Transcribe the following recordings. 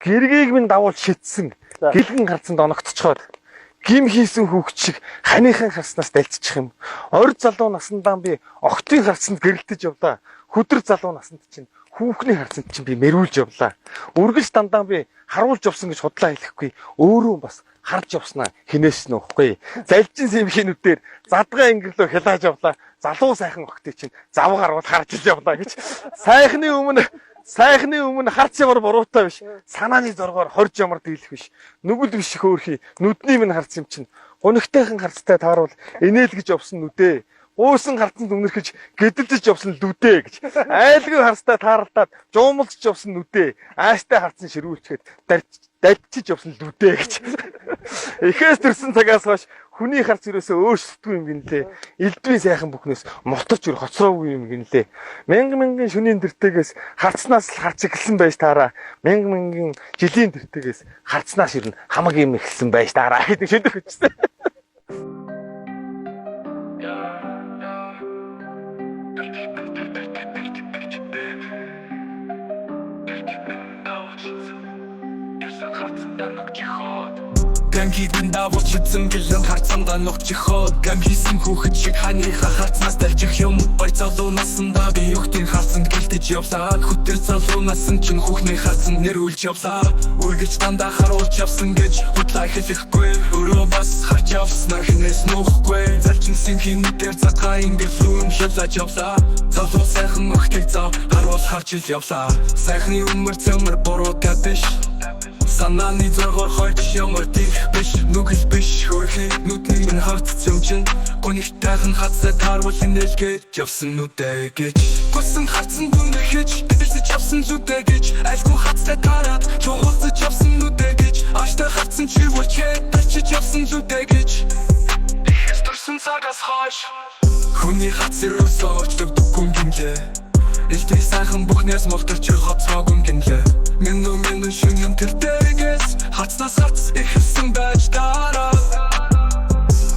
гэргийг минь давуул шидсэн гэлгэн гарцанд оногтцоход гим хийсэн хүүхд шиг ханыхан харснаас дальчих юм. Орд залуу насандаа би охтын харцанд гэрэлтэж явлаа. Хүдэр залуу насанд чинь хүүхний харцанд чинь би мэрүүлж явлаа. Үргэлж дандаа би харуулж явсан гэж худлаа хэлэхгүй. Өөрөө бас харж явснаа хинээс нөхгүй. Залжин сэмхийнүүдээр задгаа ангирлөө хялааж явлаа. Залуу сайхан охтыг чинь завгаар бол харж ил явлаа гэж. Сайхны өмнө харц ямар буруутай биш. Санааны зоргоор хорж ямар дийлэх биш. Нүгэл биш хөөрхий. Нүдний минь харц юм чинь. Гунигтайхан харцтай тааруул инээл гэж явсан нүдээ. Уусан харцанд өмнөрхөж гэдэлж явсан нүдээ гэж. Айлгүй харцтай тааралдаад жуумалж явсан нүдээ. Ааштай харцсан ширүүлчихэд дальчиж явсан нүдээ гэж. Эхээс төрсэн цагаас хойш хүний харц юусоо өөрсдөө юм гинлээ. Элдвийн сайхан бүхнээс моторч өр хоцроогүй юм гинлээ. Мянган шөнийн тэртэгээс харцнаас л харц эхэлсэн байж таараа. Мянган жилийн тэртэгээс харцнаас ирнэ хамаг юм эхэлсэн байж таараа гэдэг шийдэх хүчтэй. Гамхийдэн давуу чидсэн гэлэн харцандаа ногчиход гам хийсэн хүүхэд шиг ханыхаа харцнаас дальчих юм. Бай залуу насандаа би охтын харцанд гэлтэж явлаа. Хүдэр залуу насан чинь хүүхний харцанд нэрүүлж явлаа. Үргэлж дандаа харуулж явсан гэж худлаа хэлэхгүй. Өөрөө бас харж явснаа хинээс нөхгүй. Залжин сэнхийнүүдээр задгаа ангирлуу хялааж явлаа. Залуу сайхан охтыг зав харуул харж ил явлаа. Сайхны өмөр цөмөр буруутай биш. Санааны зоргоор хойч ямар дих биш. Нүгэл биш хөөрхий. Нүдний минь харц юм чин. Гунигтайхан хацаа тааруул инээл гэж явсан нүдээ гэж. Гусан харцанд үнэрхэж дэлсэж явсан зүдээ гэж. Айлгүй хацаа таараад чуулцаж явсан нүдээ гэж. Ааштай харцсан чивүүлчээ дальчиж явсан зүдээ гэж. Ихэс төрсөн цагаас хойш хүний хац өрөөсөө очдогдоггүй гинлээ. Элдвийн сайхан бүхнээс мултарч хоцроогүй гинлээ. Минь шөнийн тэртэгээс хацнаас харц эхэлсэн байж таараа.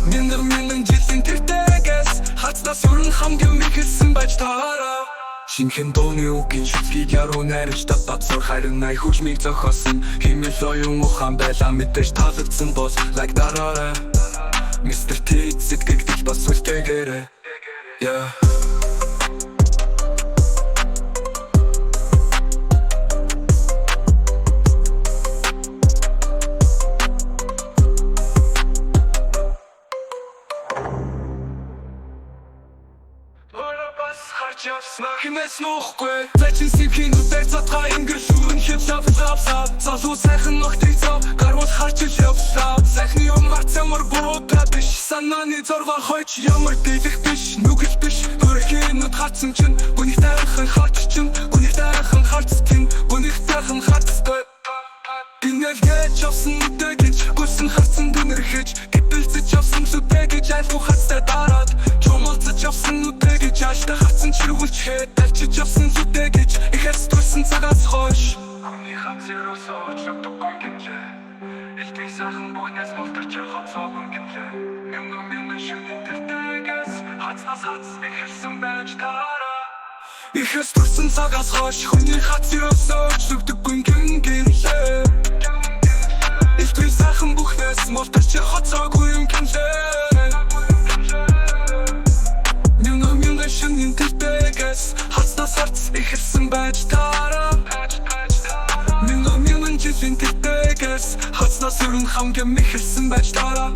Минь жилийн тэртэгээс хацнаас өрн хамгийн эхэлсэн байж таараа. Шинхэн дууны үгийн шүтлгийг яруу найрч татацор харин ай хүчмийг зохиосон. Химэл оюун ухаан байлаа мэдээж таалагдсан бол like дараарай. Mr. T зэтгэгдэл бас үлдээгээрэй. Yeah. Хинээс нөхгүй. Залжин сэмхийнүүдээр задгаа ангирлуу хялааж явлаа. Залуу сайхан охтыг зав харуул харж ил явлаа. Сайхны өмөр цөмөр буруутай биш. Санааны зоргоор хойч ямар дийлэх биш. Нүгэл биш хөөрхий нүд харцсан чинь. Гунигтайхан харц чинь. Гунигтайхан харц тийм. Гунигтайхан харцтай инээл гэж явсан нүдээ гэж. Гусан харцсан дүнэрхэж гэдэлцэж явсан зүдээ гэж. Айлгүй хацтай дараад чумалцаж явсан нүдээ гэж. Ааштай харцсан чиргүүлчээ дальчиж явсан зүдээ гэж. Ихэс төрсэн цагаас хойш хүний хац өрөөсөө очдоггүй гинлээ. Элдвийн сайхан бүхнээс мултарч хоцроогүй гинлээ. Мянган шөнийн тэртэгээс хацнаас харц эхэлсэн байж таараа. Ихэс төрсэн цагаас хойш хүний хац өрөөсөө очдоггүй гинлээ. Элдвийн сайхан бүхнээс мултарч хоцроогүй гинлээ. Шөнийн тэртэгээс хацнаас харц эхэлсэн байж таараа. Минь жилийн тэртэгээс хацнаас өрн хамгийн эхэлсэн байж таараа.